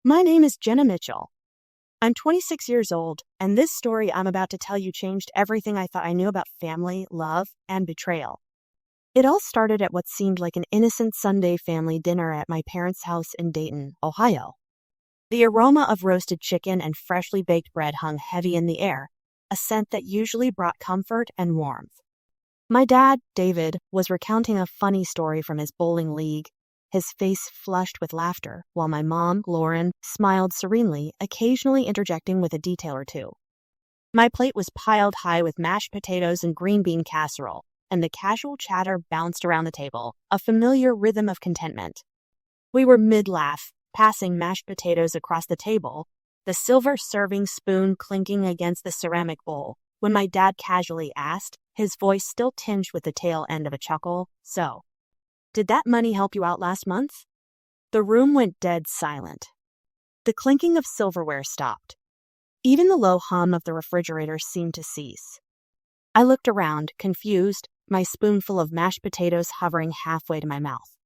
My name is Jenna Mitchell. I'm 26 years old, and this story I'm about to tell you changed everything I thought I knew about family, love, and betrayal. It all started at what seemed like an innocent Sunday family dinner at my parents' house in Dayton, Ohio. The aroma of roasted chicken and freshly baked bread hung heavy in the air, a scent that usually brought comfort and warmth. My dad, David, was recounting a funny story from his bowling league, his face flushed with laughter, while my mom, Lauren, smiled serenely, occasionally interjecting with a detail or two. My plate was piled high with mashed potatoes and green bean casserole, and the casual chatter bounced around the table, a familiar rhythm of contentment. We were mid-laugh, passing mashed potatoes across the table, the silver serving spoon clinking against the ceramic bowl, when my dad casually asked, his voice still tinged with the tail end of a chuckle, "So, did that money help you out last month?" The room went dead silent. The clinking of silverware stopped. Even the low hum of the refrigerator seemed to cease. I looked around, confused, my spoonful of mashed potatoes hovering halfway to my mouth.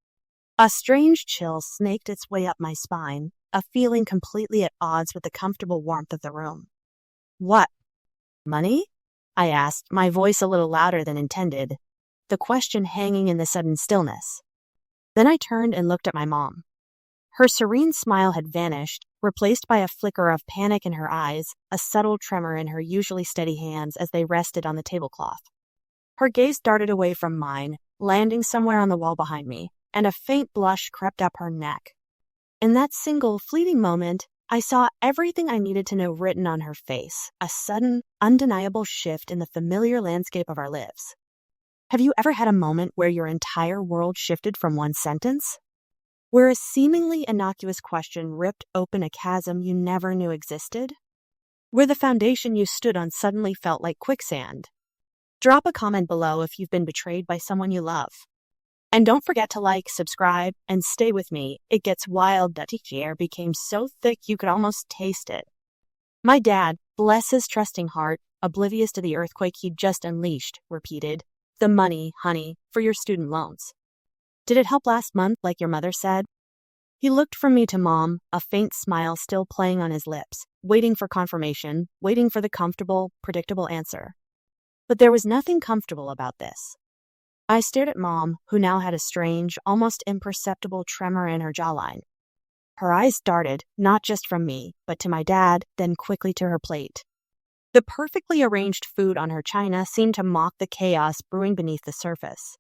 A strange chill snaked its way up my spine, a feeling completely at odds with the comfortable warmth of the room. "What? Money?" I asked, my voice a little louder than intended, the question hanging in the sudden stillness. Then I turned and looked at my mom. Her serene smile had vanished, replaced by a flicker of panic in her eyes, a subtle tremor in her usually steady hands as they rested on the tablecloth. Her gaze darted away from mine, landing somewhere on the wall behind me, and a faint blush crept up her neck. In that single, fleeting moment, I saw everything I needed to know written on her face, a sudden, undeniable shift in the familiar landscape of our lives. Have you ever had a moment where your entire world shifted from one sentence? Where a seemingly innocuous question ripped open a chasm you never knew existed? Where the foundation you stood on suddenly felt like quicksand? Drop a comment below if you've been betrayed by someone you love. And don't forget to like, subscribe, and stay with me. It gets wild that the air became so thick you could almost taste it. My dad, bless his trusting heart, oblivious to the earthquake he'd just unleashed, repeated, "The money, honey, for your student loans. Did it help last month, like your mother said?" He looked from me to Mom, a faint smile still playing on his lips, waiting for confirmation, waiting for the comfortable, predictable answer. But there was nothing comfortable about this. I stared at Mom, who now had a strange, almost imperceptible tremor in her jawline. Her eyes darted, not just from me, but to my dad, then quickly to her plate. The perfectly arranged food on her china seemed to mock the chaos brewing beneath the surface.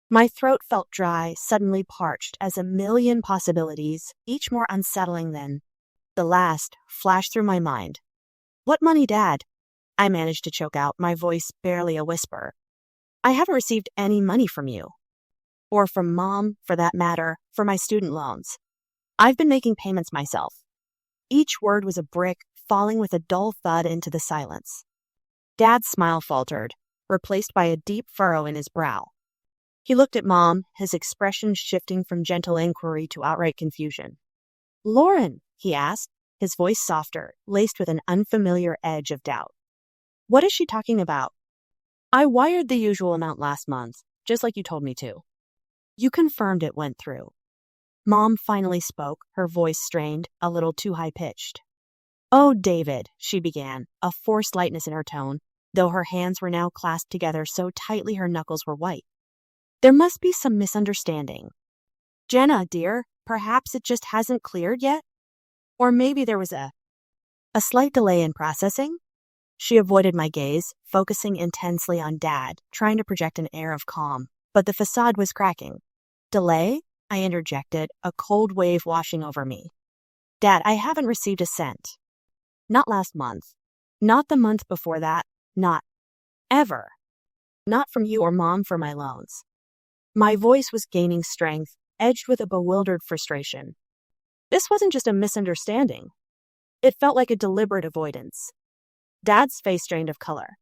My throat felt dry, suddenly parched, as a million possibilities, each more unsettling than the last, flashed through my mind. "What money, Dad?" I managed to choke out, my voice barely a whisper. "I haven't received any money from you. Or from Mom, for that matter, for my student loans. I've been making payments myself." Each word was a brick, falling with a dull thud into the silence. Dad's smile faltered, replaced by a deep furrow in his brow. He looked at Mom, his expression shifting from gentle inquiry to outright confusion. "Lauren," he asked, his voice softer, laced with an unfamiliar edge of doubt. "What is she talking about?" "I wired the usual amount last month, just like you told me to." "You confirmed it went through." Mom finally spoke, her voice strained, a little too high-pitched. "Oh, David," she began, a forced lightness in her tone, though her hands were now clasped together so tightly her knuckles were white. "There must be some misunderstanding. Jenna, dear, perhaps it just hasn't cleared yet? Or maybe there was a slight delay in processing?" She avoided my gaze, focusing intensely on Dad, trying to project an air of calm, but the facade was cracking. "Delay?" I interjected, a cold wave washing over me. "Dad, I haven't received a cent. Not last month. Not the month before that. Not ever. Not from you or Mom for my loans." My voice was gaining strength, edged with a bewildered frustration. This wasn't just a misunderstanding. It felt like a deliberate avoidance. Dad's face drained of color.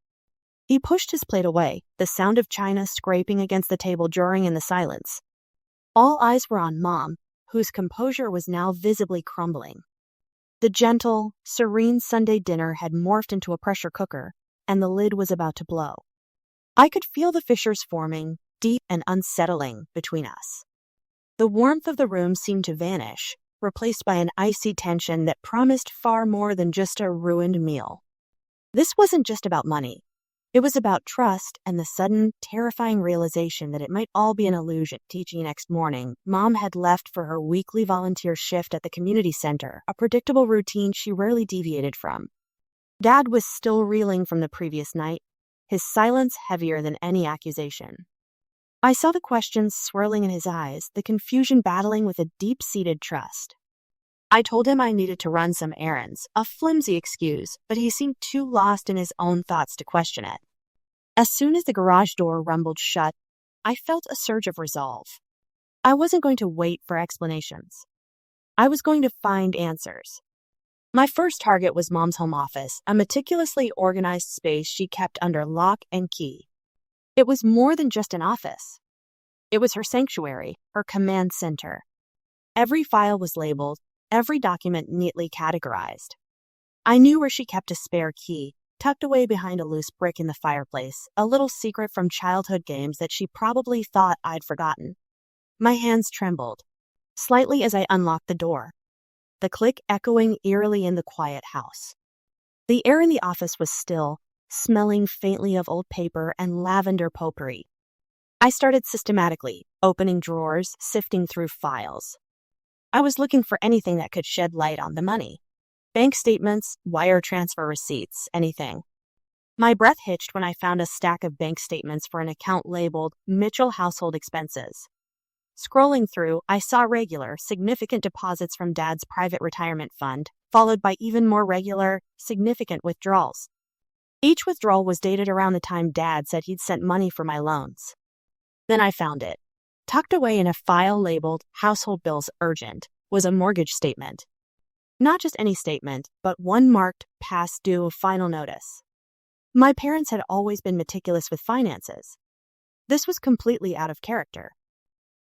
He pushed his plate away, the sound of china scraping against the table jarring in the silence. All eyes were on Mom, whose composure was now visibly crumbling. The gentle, serene Sunday dinner had morphed into a pressure cooker, and the lid was about to blow. I could feel the fissures forming, deep and unsettling, between us. The warmth of the room seemed to vanish, replaced by an icy tension that promised far more than just a ruined meal. This wasn't just about money. It was about trust and the sudden, terrifying realization that it might all be an illusion. Teaching next morning, Mom had left for her weekly volunteer shift at the community center, a predictable routine she rarely deviated from. Dad was still reeling from the previous night, his silence heavier than any accusation. I saw the questions swirling in his eyes, the confusion battling with a deep-seated trust. I told him I needed to run some errands, a flimsy excuse, but he seemed too lost in his own thoughts to question it. As soon as the garage door rumbled shut, I felt a surge of resolve. I wasn't going to wait for explanations. I was going to find answers. My first target was Mom's home office, a meticulously organized space she kept under lock and key. It was more than just an office. It was her sanctuary, her command center. Every file was labeled, every document neatly categorized. I knew where she kept a spare key, tucked away behind a loose brick in the fireplace, a little secret from childhood games that she probably thought I'd forgotten. My hands trembled, slightly as I unlocked the door, the click echoing eerily in the quiet house. The air in the office was still, smelling faintly of old paper and lavender potpourri. I started systematically, opening drawers, sifting through files. I was looking for anything that could shed light on the money. Bank statements, wire transfer receipts, anything. My breath hitched when I found a stack of bank statements for an account labeled Mitchell Household Expenses. Scrolling through, I saw regular, significant deposits from Dad's private retirement fund, followed by even more regular, significant withdrawals. Each withdrawal was dated around the time Dad said he'd sent money for my loans. Then I found it. Tucked away in a file labeled Household Bills Urgent was a mortgage statement. Not just any statement, but one marked past due final notice. My parents had always been meticulous with finances. This was completely out of character.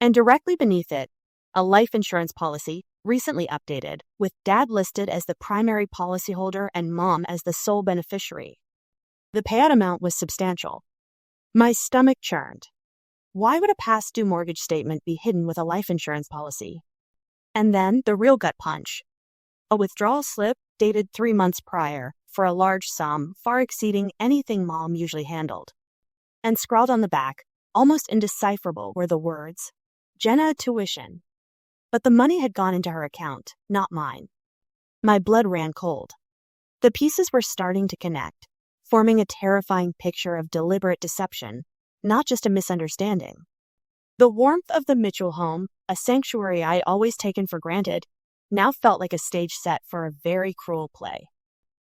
And directly beneath it, a life insurance policy, recently updated, with Dad listed as the primary policyholder and Mom as the sole beneficiary. The payout amount was substantial. My stomach churned. Why would a past due mortgage statement be hidden with a life insurance policy? And then the real gut punch. A withdrawal slip dated 3 months prior for a large sum far exceeding anything Mom usually handled. And scrawled on the back, almost indecipherable, were the words, Jenna tuition. But the money had gone into her account, not mine. My blood ran cold. The pieces were starting to connect, forming a terrifying picture of deliberate deception, not just a misunderstanding. The warmth of the Mitchell home, a sanctuary I'd always taken for granted, now felt like a stage set for a very cruel play.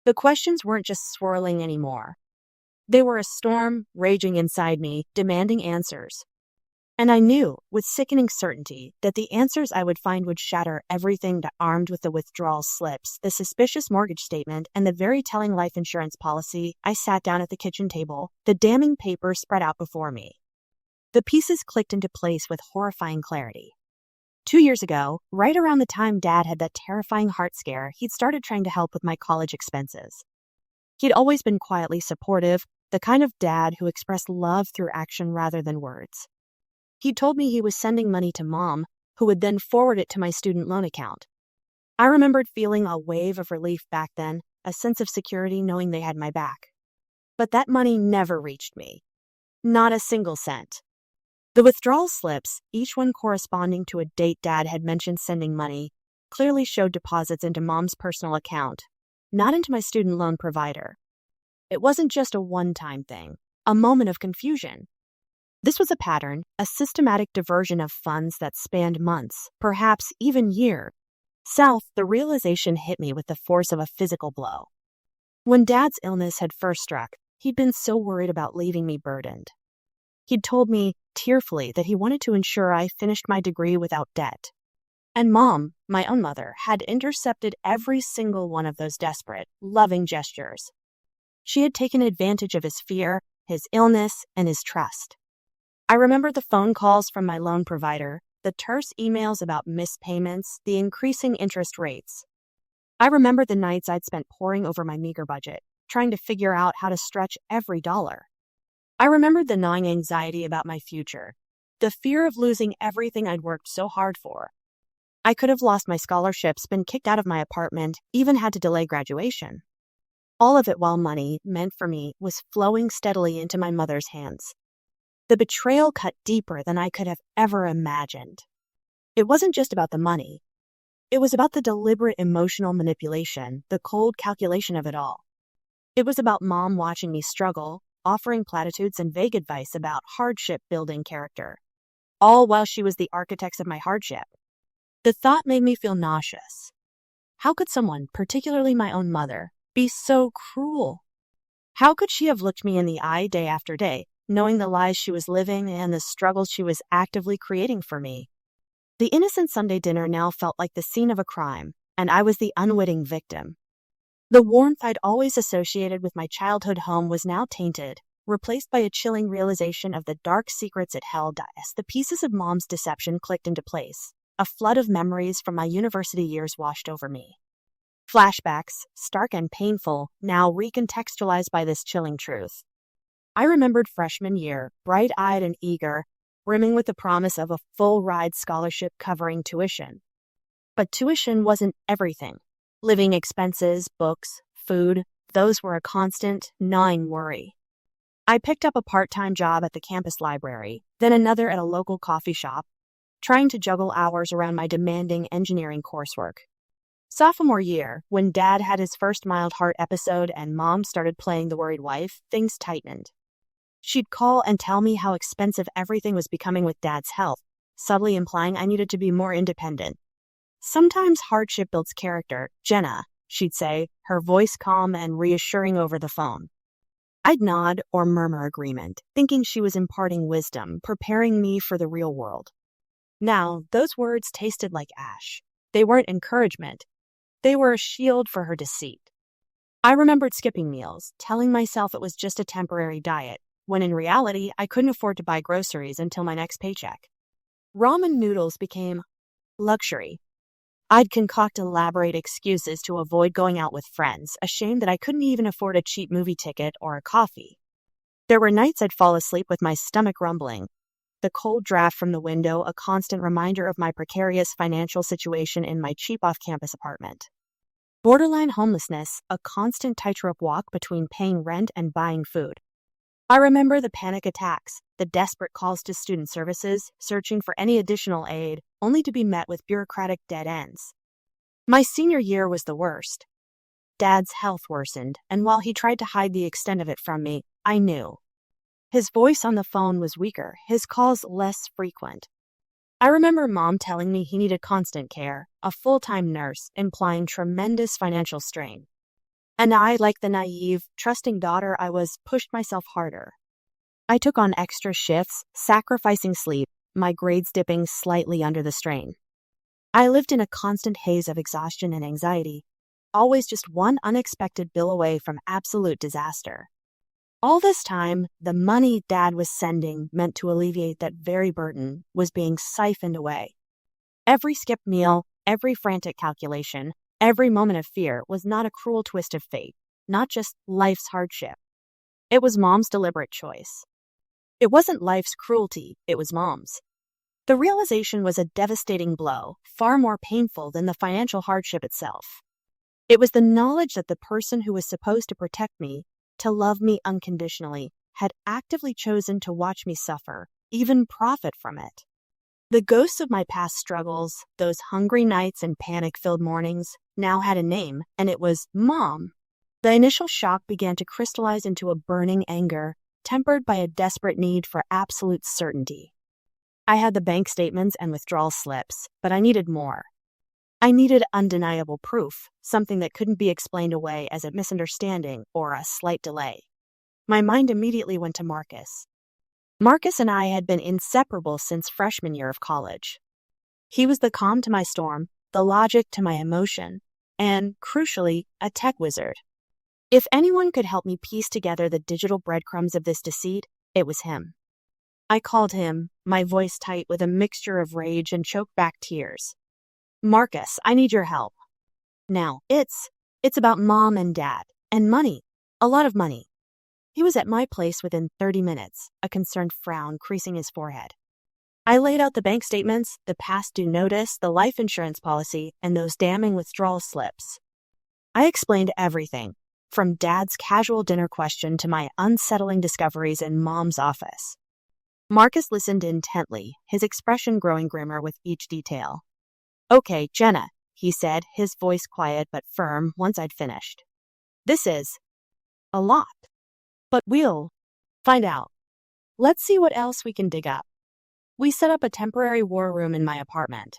The questions weren't just swirling anymore. They were a storm raging inside me, demanding answers. And I knew, with sickening certainty, that the answers I would find would shatter everything that armed with the withdrawal slips, the suspicious mortgage statement, and the very telling life insurance policy. I sat down at the kitchen table, the damning paper spread out before me. The pieces clicked into place with horrifying clarity. 2 years ago, right around the time Dad had that terrifying heart scare, he'd started trying to help with my college expenses. He'd always been quietly supportive, the kind of dad who expressed love through action rather than words. He told me he was sending money to Mom, who would then forward it to my student loan account. I remembered feeling a wave of relief back then, a sense of security knowing they had my back. But that money never reached me. Not a single cent. The withdrawal slips, each one corresponding to a date Dad had mentioned sending money, clearly showed deposits into Mom's personal account, not into my student loan provider. It wasn't just a one-time thing, a moment of confusion. This was a pattern, a systematic diversion of funds that spanned months, perhaps even years. South, the realization hit me with the force of a physical blow. When Dad's illness had first struck, he'd been so worried about leaving me burdened. He'd told me, tearfully, that he wanted to ensure I finished my degree without debt. And Mom, my own mother, had intercepted every single one of those desperate, loving gestures. She had taken advantage of his fear, his illness, and his trust. I remembered the phone calls from my loan provider, the terse emails about missed payments, the increasing interest rates. I remembered the nights I'd spent poring over my meager budget, trying to figure out how to stretch every dollar. I remembered the gnawing anxiety about my future, the fear of losing everything I'd worked so hard for. I could have lost my scholarships, been kicked out of my apartment, even had to delay graduation. All of it while money, meant for me, was flowing steadily into my mother's hands. The betrayal cut deeper than I could have ever imagined. It wasn't just about the money. It was about the deliberate emotional manipulation, the cold calculation of it all. It was about Mom watching me struggle, offering platitudes and vague advice about hardship building character, all while she was the architect of my hardship. The thought made me feel nauseous. How could someone, particularly my own mother, be so cruel? How could she have looked me in the eye day after day, knowing the lies she was living and the struggles she was actively creating for me? The innocent Sunday dinner now felt like the scene of a crime, and I was the unwitting victim. The warmth I'd always associated with my childhood home was now tainted, replaced by a chilling realization of the dark secrets it held as the pieces of Mom's deception clicked into place. A flood of memories from my university years washed over me. Flashbacks, stark and painful, now recontextualized by this chilling truth. I remembered freshman year, bright-eyed and eager, brimming with the promise of a full-ride scholarship covering tuition. But tuition wasn't everything. Living expenses, books, food, those were a constant, gnawing worry. I picked up a part-time job at the campus library, then another at a local coffee shop, trying to juggle hours around my demanding engineering coursework. Sophomore year, when Dad had his first mild heart episode and Mom started playing the worried wife, things tightened. She'd call and tell me how expensive everything was becoming with Dad's health, subtly implying I needed to be more independent. Sometimes hardship builds character, Jenna, she'd say, her voice calm and reassuring over the phone. I'd nod or murmur agreement, thinking she was imparting wisdom, preparing me for the real world. Now, those words tasted like ash. They weren't encouragement. They were a shield for her deceit. I remembered skipping meals, telling myself it was just a temporary diet, when in reality, I couldn't afford to buy groceries until my next paycheck. Ramen noodles became luxury. I'd concoct elaborate excuses to avoid going out with friends, ashamed that I couldn't even afford a cheap movie ticket or a coffee. There were nights I'd fall asleep with my stomach rumbling, the cold draft from the window a constant reminder of my precarious financial situation in my cheap off-campus apartment. Borderline homelessness, a constant tightrope walk between paying rent and buying food. I remember the panic attacks, the desperate calls to student services, searching for any additional aid, only to be met with bureaucratic dead ends. My senior year was the worst. Dad's health worsened, and while he tried to hide the extent of it from me, I knew. His voice on the phone was weaker, his calls less frequent. I remember Mom telling me he needed constant care, a full-time nurse, implying tremendous financial strain. And I, like the naive, trusting daughter I was, pushed myself harder. I took on extra shifts, sacrificing sleep, my grades dipping slightly under the strain. I lived in a constant haze of exhaustion and anxiety, always just one unexpected bill away from absolute disaster. All this time, the money Dad was sending, meant to alleviate that very burden, was being siphoned away. Every skipped meal, every frantic calculation, every moment of fear was not a cruel twist of fate, not just life's hardship. It was Mom's deliberate choice. It wasn't life's cruelty, it was Mom's. The realization was a devastating blow, far more painful than the financial hardship itself. It was the knowledge that the person who was supposed to protect me, to love me unconditionally, had actively chosen to watch me suffer, even profit from it. The ghosts of my past struggles, those hungry nights and panic-filled mornings, now had a name, and it was Mom. The initial shock began to crystallize into a burning anger, tempered by a desperate need for absolute certainty. I had the bank statements and withdrawal slips, but I needed more. I needed undeniable proof, something that couldn't be explained away as a misunderstanding or a slight delay. My mind immediately went to Marcus. Marcus and I had been inseparable since freshman year of college. He was the calm to my storm, the logic to my emotion, and, crucially, a tech wizard. If anyone could help me piece together the digital breadcrumbs of this deceit, it was him. I called him, my voice tight with a mixture of rage and choked back tears. Marcus, I need your help. Now, it's about Mom and Dad, and money, a lot of money. He was at my place within 30 minutes, a concerned frown creasing his forehead. I laid out the bank statements, the past due notice, the life insurance policy, and those damning withdrawal slips. I explained everything, from Dad's casual dinner question to my unsettling discoveries in Mom's office. Marcus listened intently, his expression growing grimmer with each detail. "Okay, Jenna," he said, his voice quiet but firm once I'd finished. "This is a lot, but we'll find out. Let's see what else we can dig up." We set up a temporary war room in my apartment.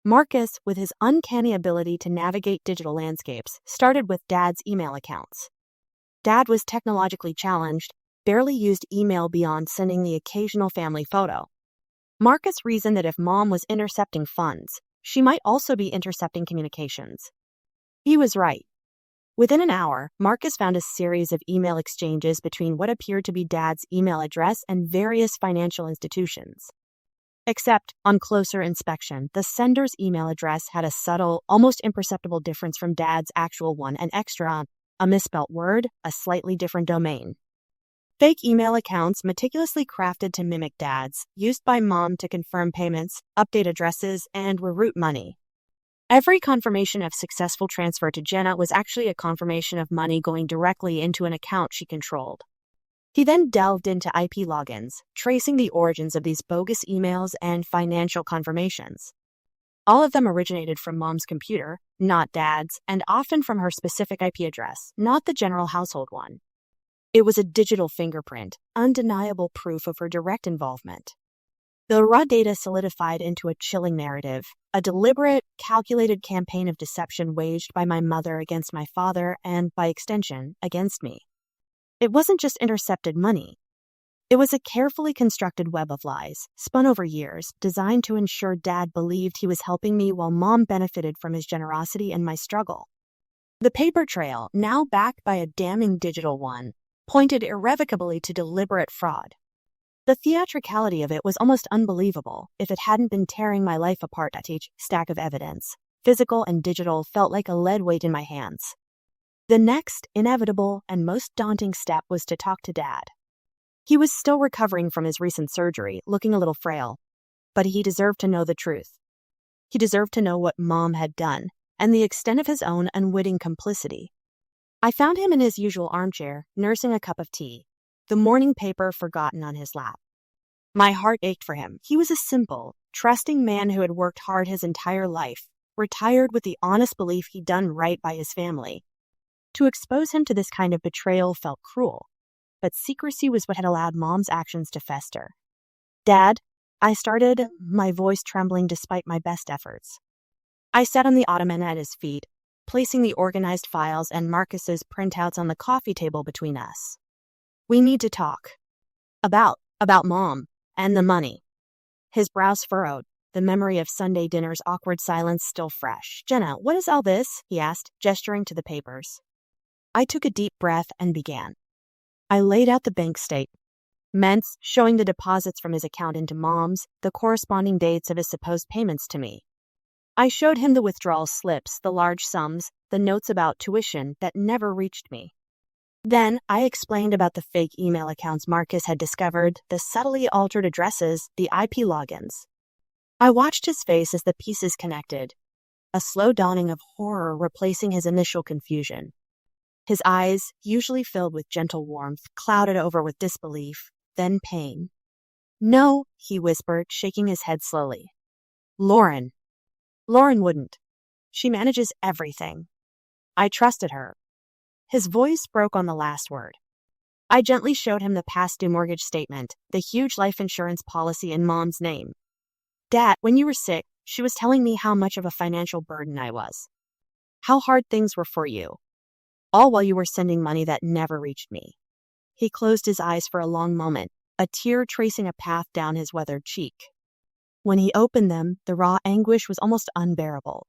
Marcus, with his uncanny ability to navigate digital landscapes, started with Dad's email accounts. Dad was technologically challenged, barely used email beyond sending the occasional family photo. Marcus reasoned that if Mom was intercepting funds, she might also be intercepting communications. He was right. Within an hour, Marcus found a series of email exchanges between what appeared to be Dad's email address and various financial institutions. Except, on closer inspection, the sender's email address had a subtle, almost imperceptible difference from Dad's actual one, an extra, a misspelt word, a slightly different domain. Fake email accounts meticulously crafted to mimic Dad's, used by Mom to confirm payments, update addresses, and reroute money. Every confirmation of successful transfer to Jenna was actually a confirmation of money going directly into an account she controlled. He then delved into IP logins, tracing the origins of these bogus emails and financial confirmations. All of them originated from Mom's computer, not Dad's, and often from her specific IP address, not the general household one. It was a digital fingerprint, undeniable proof of her direct involvement. The raw data solidified into a chilling narrative, a deliberate, calculated campaign of deception waged by my mother against my father and, by extension, against me. It wasn't just intercepted money. It was a carefully constructed web of lies, spun over years, designed to ensure Dad believed he was helping me while Mom benefited from his generosity and my struggle. The paper trail, now backed by a damning digital one, pointed irrevocably to deliberate fraud. The theatricality of it was almost unbelievable if it hadn't been tearing my life apart at each stack of evidence. Physical and digital felt like a lead weight in my hands. The next, inevitable, and most daunting step was to talk to Dad. He was still recovering from his recent surgery, looking a little frail, but he deserved to know the truth. He deserved to know what Mom had done, and the extent of his own unwitting complicity. I found him in his usual armchair, nursing a cup of tea, the morning paper forgotten on his lap. My heart ached for him. He was a simple, trusting man who had worked hard his entire life, retired with the honest belief he'd done right by his family. To expose him to this kind of betrayal felt cruel, but secrecy was what had allowed Mom's actions to fester. "Dad," I started, my voice trembling despite my best efforts. I sat on the ottoman at his feet, placing the organized files and Marcus's printouts on the coffee table between us. "We need to talk. About Mom and the money." His brows furrowed, the memory of Sunday dinner's awkward silence still fresh. "Jenna, what is all this?" he asked, gesturing to the papers. I took a deep breath and began. I laid out the bank statements, showing the deposits from his account into Mom's, the corresponding dates of his supposed payments to me. I showed him the withdrawal slips, the large sums, the notes about tuition that never reached me. Then I explained about the fake email accounts Marcus had discovered, the subtly altered addresses, the IP logins. I watched his face as the pieces connected, a slow dawning of horror replacing his initial confusion. His eyes, usually filled with gentle warmth, clouded over with disbelief, then pain. "No," he whispered, shaking his head slowly. Lauren wouldn't. She manages everything. I trusted her." His voice broke on the last word. I gently showed him the past due mortgage statement, the huge life insurance policy in Mom's name. "Dad, when you were sick, she was telling me how much of a financial burden I was. How hard things were for you. All while you were sending money that never reached me." He closed his eyes for a long moment, a tear tracing a path down his weathered cheek. When he opened them, the raw anguish was almost unbearable.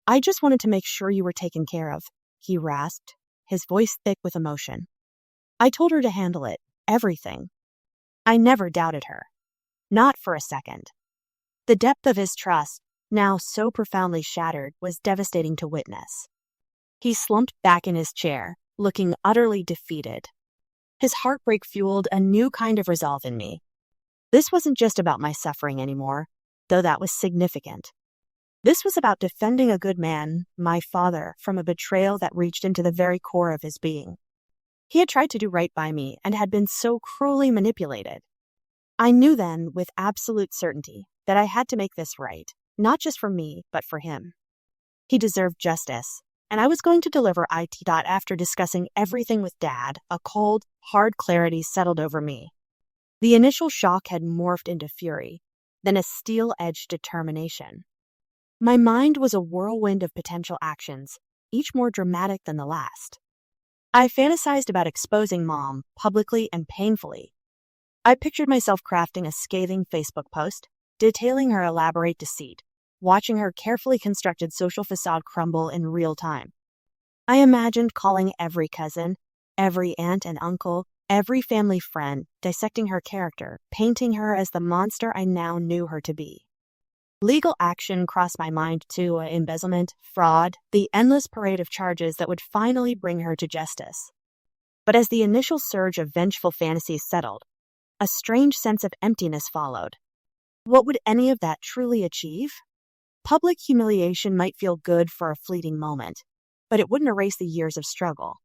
"I just wanted to make sure you were taken care of," he rasped, his voice thick with emotion. "I told her to handle it, everything. I never doubted her. Not for a second." The depth of his trust, now so profoundly shattered, was devastating to witness. He slumped back in his chair, looking utterly defeated. His heartbreak fueled a new kind of resolve in me. This wasn't just about my suffering anymore, though that was significant. This was about defending a good man, my father, from a betrayal that reached into the very core of his being. He had tried to do right by me and had been so cruelly manipulated. I knew then, with absolute certainty, that I had to make this right, not just for me, but for him. He deserved justice, and I was going to deliver it. After discussing everything with Dad, a cold, hard clarity settled over me. The initial shock had morphed into fury, then a steel-edged determination. My mind was a whirlwind of potential actions, each more dramatic than the last. I fantasized about exposing Mom, publicly and painfully. I pictured myself crafting a scathing Facebook post, detailing her elaborate deceit, watching her carefully constructed social facade crumble in real time. I imagined calling every cousin, every aunt and uncle, every family friend, dissecting her character, painting her as the monster I now knew her to be. Legal action crossed my mind too: embezzlement, fraud, the endless parade of charges that would finally bring her to justice. But as the initial surge of vengeful fantasies settled, a strange sense of emptiness followed. What would any of that truly achieve? Public humiliation might feel good for a fleeting moment, but it wouldn't erase the years of struggle.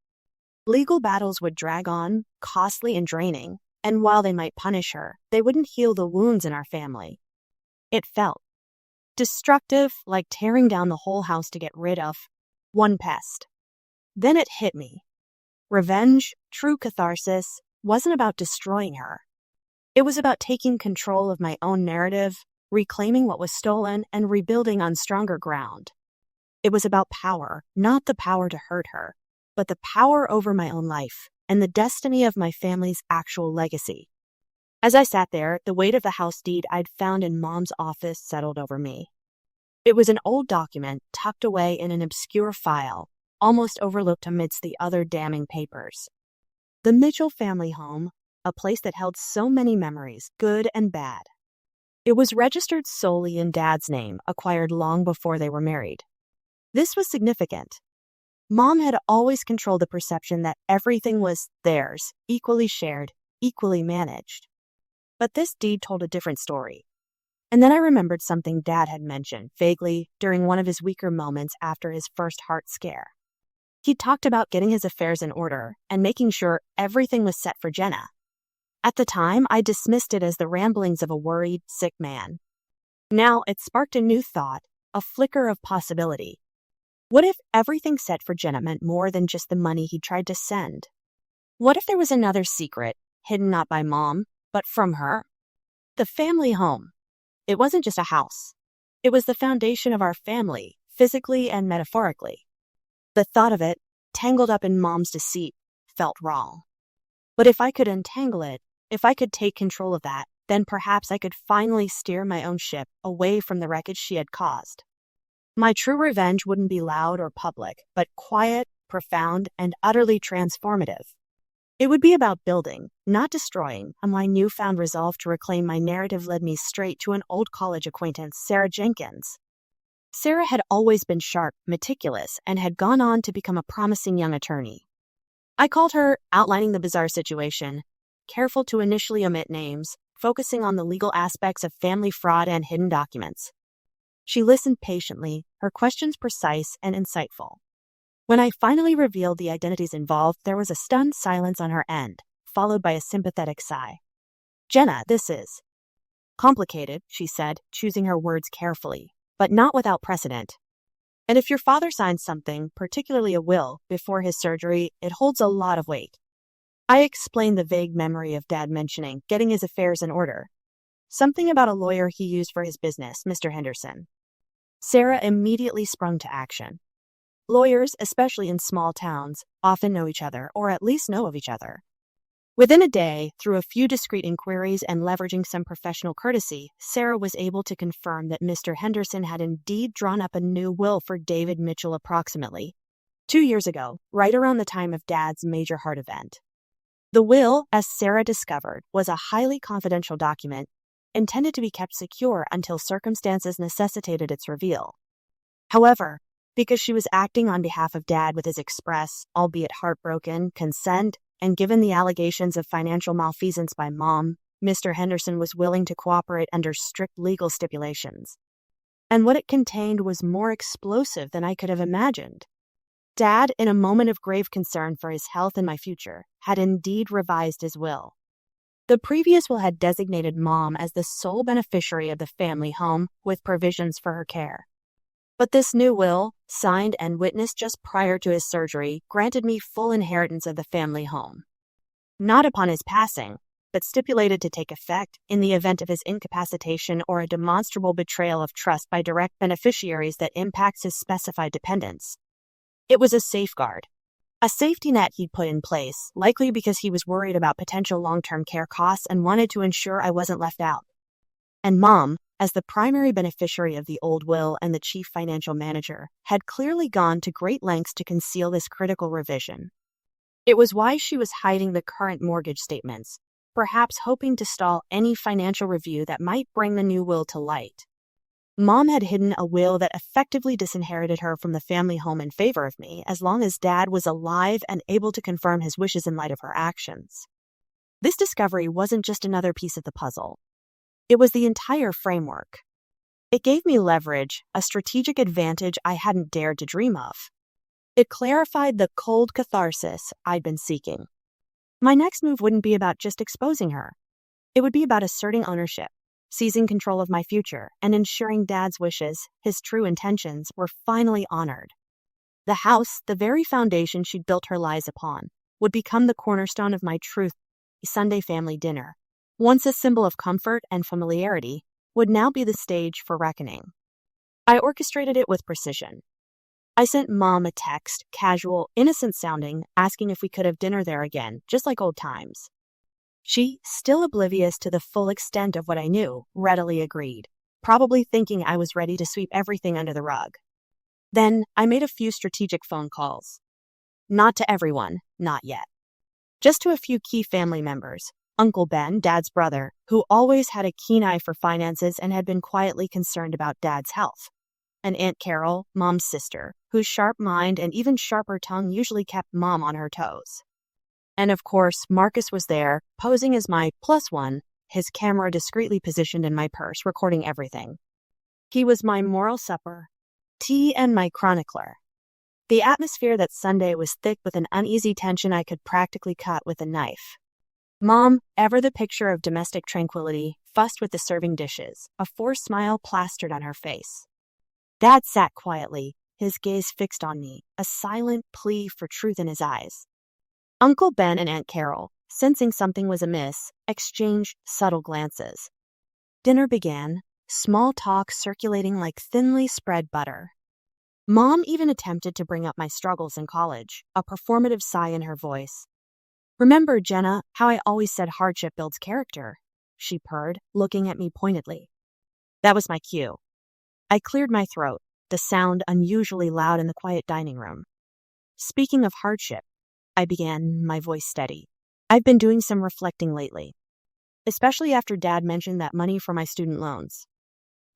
Legal battles would drag on, costly and draining, and while they might punish her, they wouldn't heal the wounds in our family. It felt destructive, like tearing down the whole house to get rid of one pest. Then it hit me. Revenge, true catharsis, wasn't about destroying her. It was about taking control of my own narrative, reclaiming what was stolen, and rebuilding on stronger ground. It was about power, not the power to hurt her, but the power over my own life and the destiny of my family's actual legacy. As I sat there, the weight of the house deed I'd found in Mom's office settled over me. It was an old document tucked away in an obscure file, almost overlooked amidst the other damning papers. The Mitchell family home, a place that held so many memories, good and bad. It was registered solely in Dad's name, acquired long before they were married. This was significant. Mom had always controlled the perception that everything was theirs, equally shared, equally managed. But this deed told a different story. And then I remembered something Dad had mentioned, vaguely, during one of his weaker moments after his first heart scare. He talked about getting his affairs in order and making sure everything was set for Jenna. At the time, I dismissed it as the ramblings of a worried, sick man. Now it sparked a new thought, a flicker of possibility. What if everything set for Jenna meant more than just the money he tried to send? What if there was another secret, hidden not by Mom, but from her? The family home. It wasn't just a house. It was the foundation of our family, physically and metaphorically. The thought of it, tangled up in Mom's deceit, felt wrong. But if I could untangle it, if I could take control of that, then perhaps I could finally steer my own ship away from the wreckage she had caused. My true revenge wouldn't be loud or public, but quiet, profound, and utterly transformative. It would be about building, not destroying, and my newfound resolve to reclaim my narrative led me straight to an old college acquaintance, Sarah Jenkins. Sarah had always been sharp, meticulous, and had gone on to become a promising young attorney. I called her, outlining the bizarre situation, careful to initially omit names, focusing on the legal aspects of family fraud and hidden documents. She listened patiently, her questions precise and insightful. When I finally revealed the identities involved, there was a stunned silence on her end, followed by a sympathetic sigh. "Jenna, this is complicated," she said, choosing her words carefully, "but not without precedent. And if your father signs something, particularly a will, before his surgery, it holds a lot of weight." I explained the vague memory of Dad mentioning getting his affairs in order. Something about a lawyer he used for his business, Mr. Henderson. Sarah immediately sprung to action. Lawyers, especially in small towns, often know each other, or at least know of each other. Within a day, through a few discreet inquiries and leveraging some professional courtesy, Sarah was able to confirm that Mr. Henderson had indeed drawn up a new will for David Mitchell approximately 2 years ago, right around the time of Dad's major heart event. The will, as Sarah discovered, was a highly confidential document intended to be kept secure until circumstances necessitated its reveal. However, because she was acting on behalf of Dad with his express, albeit heartbroken, consent, and given the allegations of financial malfeasance by Mom, Mr. Henderson was willing to cooperate under strict legal stipulations. And what it contained was more explosive than I could have imagined. Dad, in a moment of grave concern for his health and my future, had indeed revised his will. The previous will had designated Mom as the sole beneficiary of the family home with provisions for her care. But this new will, signed and witnessed just prior to his surgery, granted me full inheritance of the family home. Not upon his passing, but stipulated to take effect in the event of his incapacitation or a demonstrable betrayal of trust by direct beneficiaries that impacts his specified dependents. It was a safeguard. A safety net he'd put in place, likely because he was worried about potential long-term care costs and wanted to ensure I wasn't left out. And Mom, as the primary beneficiary of the old will and the chief financial manager, had clearly gone to great lengths to conceal this critical revision. It was why she was hiding the current mortgage statements, perhaps hoping to stall any financial review that might bring the new will to light. Mom had hidden a will that effectively disinherited her from the family home in favor of me, as long as Dad was alive and able to confirm his wishes in light of her actions. This discovery wasn't just another piece of the puzzle. It was the entire framework. It gave me leverage, a strategic advantage I hadn't dared to dream of. It clarified the cold catharsis I'd been seeking. My next move wouldn't be about just exposing her. It would be about asserting ownership, seizing control of my future, and ensuring Dad's wishes, his true intentions, were finally honored. The house, the very foundation she'd built her lies upon, would become the cornerstone of my true Sunday family dinner. Once a symbol of comfort and familiarity, would now be the stage for reckoning. I orchestrated it with precision. I sent Mom a text, casual, innocent-sounding, asking if we could have dinner there again, just like old times. She, still oblivious to the full extent of what I knew, readily agreed, probably thinking I was ready to sweep everything under the rug. Then, I made a few strategic phone calls. Not to everyone, not yet. Just to a few key family members. Uncle Ben, Dad's brother, who always had a keen eye for finances and had been quietly concerned about Dad's health. And Aunt Carol, Mom's sister, whose sharp mind and even sharper tongue usually kept Mom on her toes. And of course, Marcus was there, posing as my +1, his camera discreetly positioned in my purse, recording everything. He was my moral supper, tea, and my chronicler. The atmosphere that Sunday was thick with an uneasy tension I could practically cut with a knife. Mom, ever the picture of domestic tranquility, fussed with the serving dishes, a forced smile plastered on her face. Dad sat quietly, his gaze fixed on me, a silent plea for truth in his eyes. Uncle Ben and Aunt Carol, sensing something was amiss, exchanged subtle glances. Dinner began, small talk circulating like thinly spread butter. Mom even attempted to bring up my struggles in college, a performative sigh in her voice. "Remember, Jenna, how I always said hardship builds character?" she purred, looking at me pointedly. That was my cue. I cleared my throat, the sound unusually loud in the quiet dining room. "Speaking of hardship," I began, my voice steady, "I've been doing some reflecting lately, especially after Dad mentioned that money for my student loans."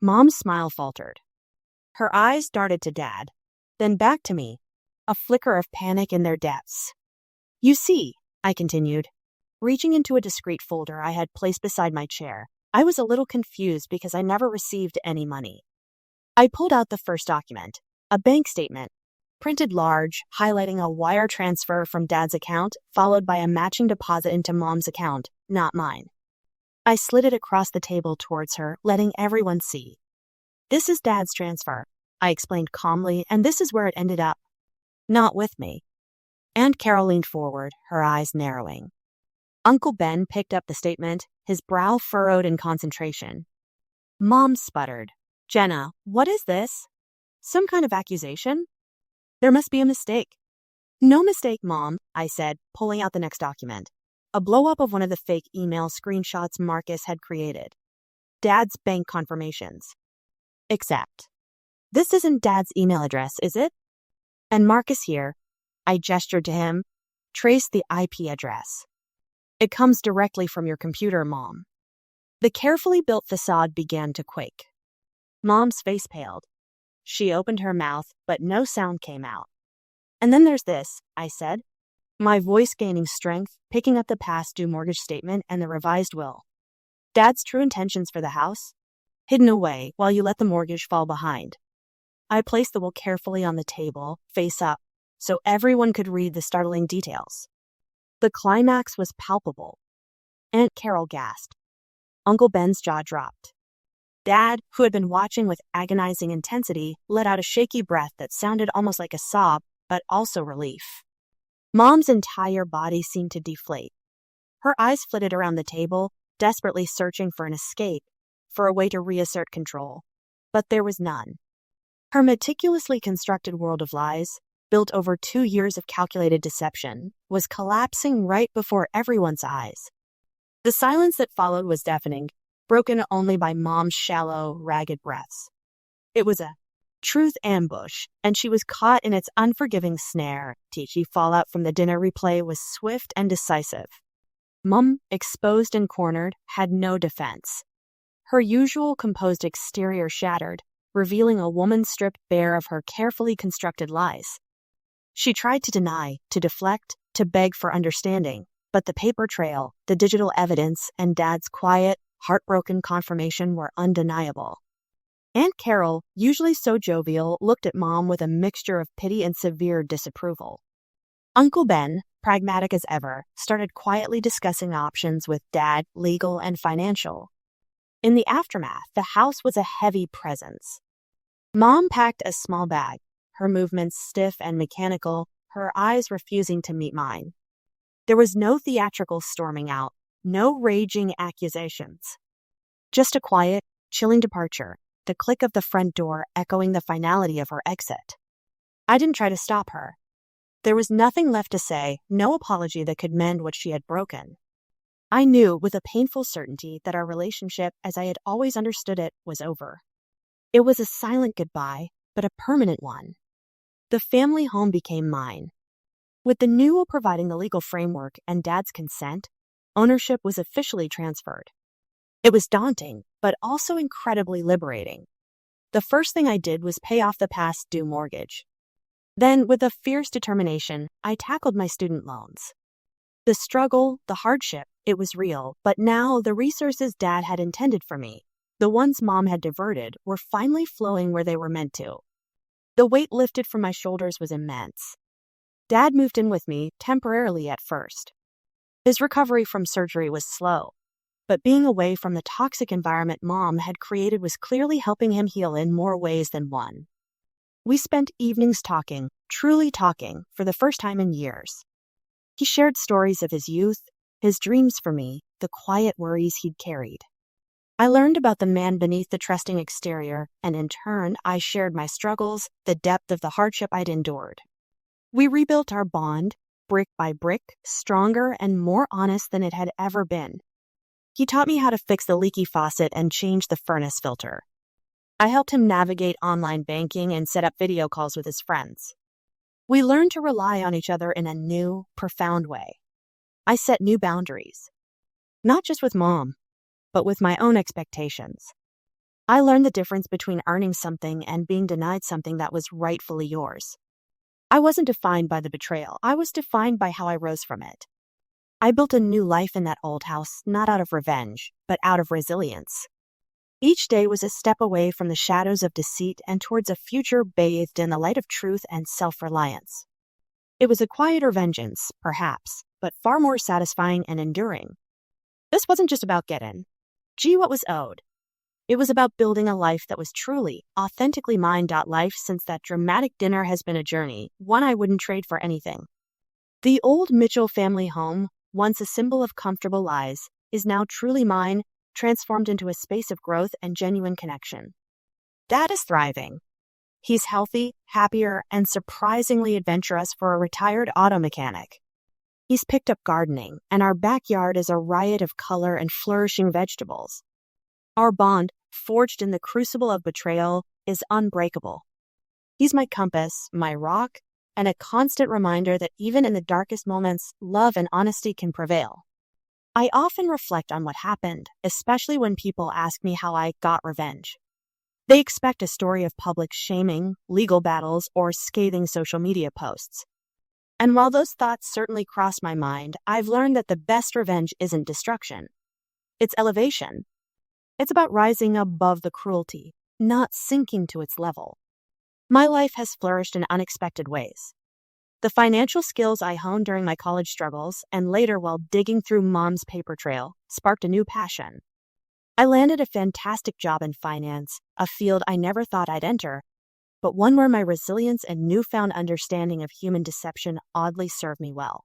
Mom's smile faltered. Her eyes darted to Dad, then back to me, a flicker of panic in their depths. "You see," I continued, reaching into a discreet folder I had placed beside my chair. I was a little confused because I never received any money. I pulled out the first document, a bank statement, printed large, highlighting a wire transfer from Dad's account, followed by a matching deposit into Mom's account, not mine. I slid it across the table towards her, letting everyone see. "This is Dad's transfer," I explained calmly, "and this is where it ended up. Not with me." Aunt Carol leaned forward, her eyes narrowing. Uncle Ben picked up the statement, his brow furrowed in concentration. Mom sputtered. "Jenna, what is this? Some kind of accusation? There must be a mistake." "No mistake, Mom," I said, pulling out the next document. A blow-up of one of the fake email screenshots Marcus had created. Dad's bank confirmations. Except, this isn't Dad's email address, is it? And Marcus here, I gestured to him, traced the IP address. "It comes directly from your computer, Mom." The carefully built facade began to quake. Mom's face paled. She opened her mouth, but no sound came out. "And then there's this," I said, my voice gaining strength, picking up the past due mortgage statement and the revised will. Dad's true intentions for the house? Hidden away while you let the mortgage fall behind. I placed the will carefully on the table, face up, so everyone could read the startling details. The climax was palpable. Aunt Carol gasped. Uncle Ben's jaw dropped. Dad, who had been watching with agonizing intensity, let out a shaky breath that sounded almost like a sob, but also relief. Mom's entire body seemed to deflate. Her eyes flitted around the table, desperately searching for an escape, for a way to reassert control. But there was none. Her meticulously constructed world of lies, built over 2 years of calculated deception, was collapsing right before everyone's eyes. The silence that followed was deafening, broken only by Mom's shallow, ragged breaths. It was a truth ambush, and she was caught in its unforgiving snare. Teachy fallout from the dinner replay was swift and decisive. Mom, exposed and cornered, had no defense. Her usual composed exterior shattered, revealing a woman stripped bare of her carefully constructed lies. She tried to deny, to deflect, to beg for understanding, but the paper trail, the digital evidence, and Dad's quiet, heartbroken confirmation were undeniable. Aunt Carol, usually so jovial, looked at Mom with a mixture of pity and severe disapproval. Uncle Ben, pragmatic as ever, started quietly discussing options with Dad, legal and financial. In the aftermath, the house was a heavy presence. Mom packed a small bag, her movements stiff and mechanical, her eyes refusing to meet mine. There was no theatrical storming out, no raging accusations. Just a quiet, chilling departure, the click of the front door echoing the finality of her exit. I didn't try to stop her. There was nothing left to say, no apology that could mend what she had broken. I knew with a painful certainty that our relationship, as I had always understood it, was over. It was a silent goodbye, but a permanent one. The family home became mine. With the new will providing the legal framework and Dad's consent, ownership was officially transferred. It was daunting, but also incredibly liberating. The first thing I did was pay off the past due mortgage. Then, with a fierce determination, I tackled my student loans. The struggle, the hardship, it was real, but now the resources Dad had intended for me, the ones Mom had diverted, were finally flowing where they were meant to. The weight lifted from my shoulders was immense. Dad moved in with me, temporarily at first. His recovery from surgery was slow, but being away from the toxic environment Mom had created was clearly helping him heal in more ways than one. We spent evenings talking, truly talking, for the first time in years. He shared stories of his youth, his dreams for me, the quiet worries he'd carried. I learned about the man beneath the trusting exterior, and in turn, I shared my struggles, the depth of the hardship I'd endured. We rebuilt our bond, brick by brick, stronger and more honest than it had ever been. He taught me how to fix the leaky faucet and change the furnace filter. I helped him navigate online banking and set up video calls with his friends. We learned to rely on each other in a new, profound way. I set new boundaries, not just with Mom, but with my own expectations. I learned the difference between earning something and being denied something that was rightfully yours. I wasn't defined by the betrayal. I was defined by how I rose from it. I built a new life in that old house, not out of revenge, but out of resilience. Each day was a step away from the shadows of deceit and towards a future bathed in the light of truth and self-reliance. It was a quieter vengeance, perhaps, but far more satisfying and enduring. This wasn't just about getting what was owed. It was about building a life that was truly, authentically mine. Life since that dramatic dinner has been a journey, one I wouldn't trade for anything. The old Mitchell family home, once a symbol of comfortable lies, is now truly mine, transformed into a space of growth and genuine connection. Dad is thriving. He's healthy, happier, and surprisingly adventurous for a retired auto mechanic. He's picked up gardening, and our backyard is a riot of color and flourishing vegetables. Our bond, forged in the crucible of betrayal, is unbreakable. He's my compass, my rock, and a constant reminder that even in the darkest moments, love and honesty can prevail. I often reflect on what happened, especially when people ask me how I got revenge. They expect a story of public shaming, legal battles, or scathing social media posts. And while those thoughts certainly cross my mind, I've learned that the best revenge isn't destruction. It's elevation. It's about rising above the cruelty, not sinking to its level. My life has flourished in unexpected ways. The financial skills I honed during my college struggles and later while digging through mom's paper trail sparked a new passion. I landed a fantastic job in finance, a field I never thought I'd enter, but one where my resilience and newfound understanding of human deception oddly serve me well.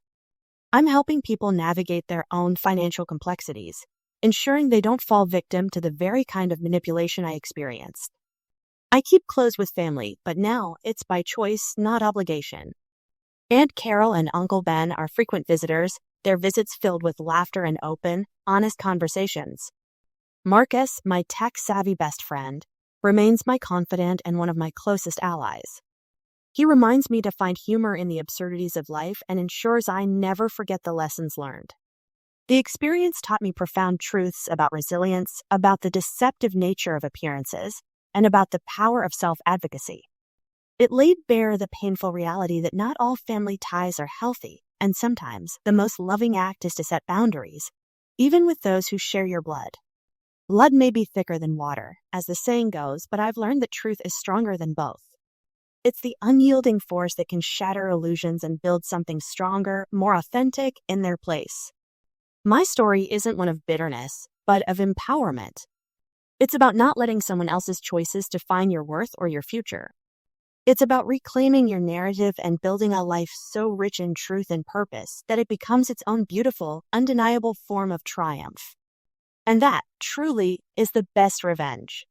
I'm helping people navigate their own financial complexities, ensuring they don't fall victim to the very kind of manipulation I experienced. I keep close with family, but now it's by choice, not obligation. Aunt Carol and Uncle Ben are frequent visitors, their visits filled with laughter and open, honest conversations. Marcus, my tech-savvy best friend, remains my confidant and one of my closest allies. He reminds me to find humor in the absurdities of life and ensures I never forget the lessons learned. The experience taught me profound truths about resilience, about the deceptive nature of appearances, and about the power of self-advocacy. It laid bare the painful reality that not all family ties are healthy, and sometimes the most loving act is to set boundaries, even with those who share your blood. Blood may be thicker than water, as the saying goes, but I've learned that truth is stronger than both. It's the unyielding force that can shatter illusions and build something stronger, more authentic in their place. My story isn't one of bitterness, but of empowerment. It's about not letting someone else's choices define your worth or your future. It's about reclaiming your narrative and building a life so rich in truth and purpose that it becomes its own beautiful, undeniable form of triumph. And that, truly, is the best revenge.